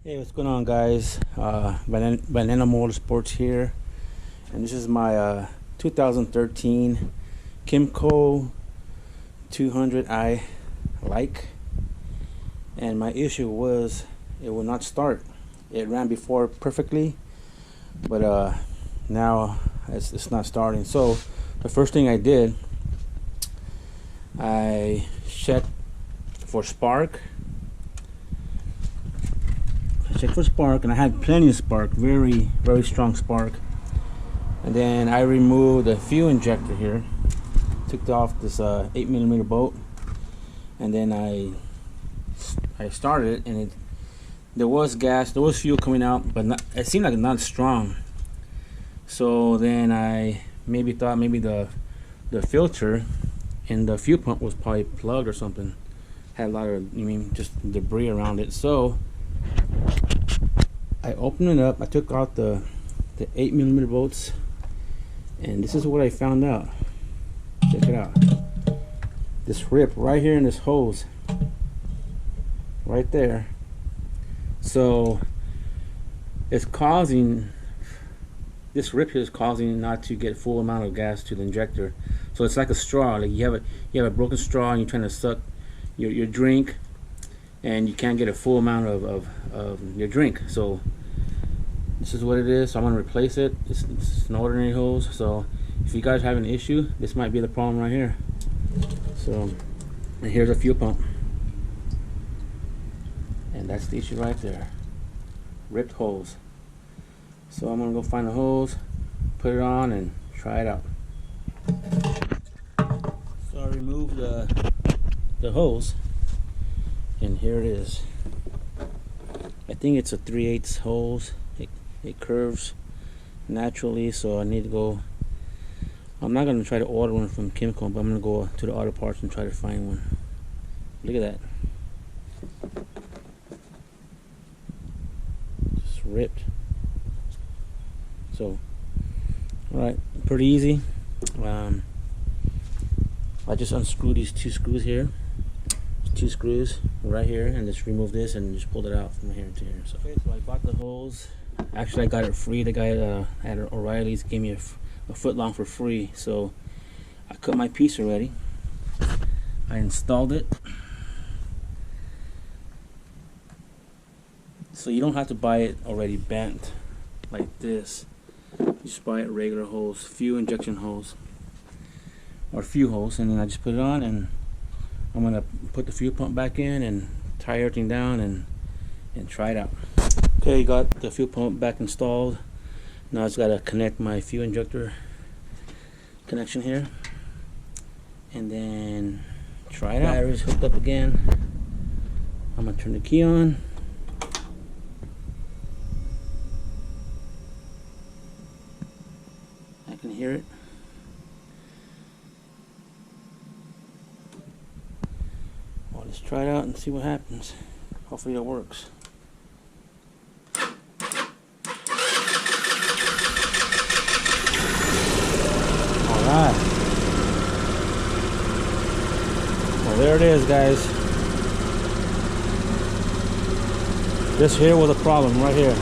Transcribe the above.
Hey, what's going on, guys? Banana Motorsports here, and this is my 2013 Kymco 200i Like. And my issue was it would not start. It ran before perfectly, but now it's not starting. So the first thing I did, I checked for spark. Check for spark, and I had plenty of spark, very strong spark. And then I removed the fuel injector here, took off this 8mm bolt, and then I started it, and there was gas, there was fuel coming out, but it seemed like not strong. So then I thought maybe the filter in the fuel pump was probably plugged or something, had a lot of just debris around it. So I opened it up, I took out the 8mm bolts, and this is what I found out. Check it out. This rip right here in this hose, right there. So it's causing, this rip here is causing not to get full amount of gas to the injector. So it's like a straw, like you have a broken straw and you're trying to suck your drink, and you can't get a full amount of your drink. So this is what it is. So I'm going to replace it. It's an ordinary hose. So if you guys have an issue, this might be the problem right here. So, and here's a fuel pump, and that's the issue right there. Ripped hose. So I'm going to go find the hose, put it on, and try it out. So I removed the hose, and here it is. I think it's a 3/8 hose. It curves naturally, so I need to go. I'm not going to try to order one from Kymco, but I'm going to go to the auto parts and try to find one. Look at that. Just ripped. So, alright, pretty easy. I just unscrewed these two screws here. Two screws right here, and just remove this and just pulled it out from here to here. So, okay, so I bought the hose. Actually, I got it free. The guy at O'Reilly's gave me a foot long for free. So I cut my piece already. I installed it. So you don't have to buy it already bent like this. You just buy it regular hose, fuel injection hose, or fuel hose, and then I just put it on, and I'm gonna put the fuel pump back in and tie everything down and try it out. Okay, got the fuel pump back installed. Now I just gotta connect my fuel injector connection here, and then try it out. Battery's hooked up again. I'm gonna turn the key on. I can hear it. Well, let's try it out and see what happens. Hopefully it works. Alright. Well, there it is, guys. This here was a problem right here.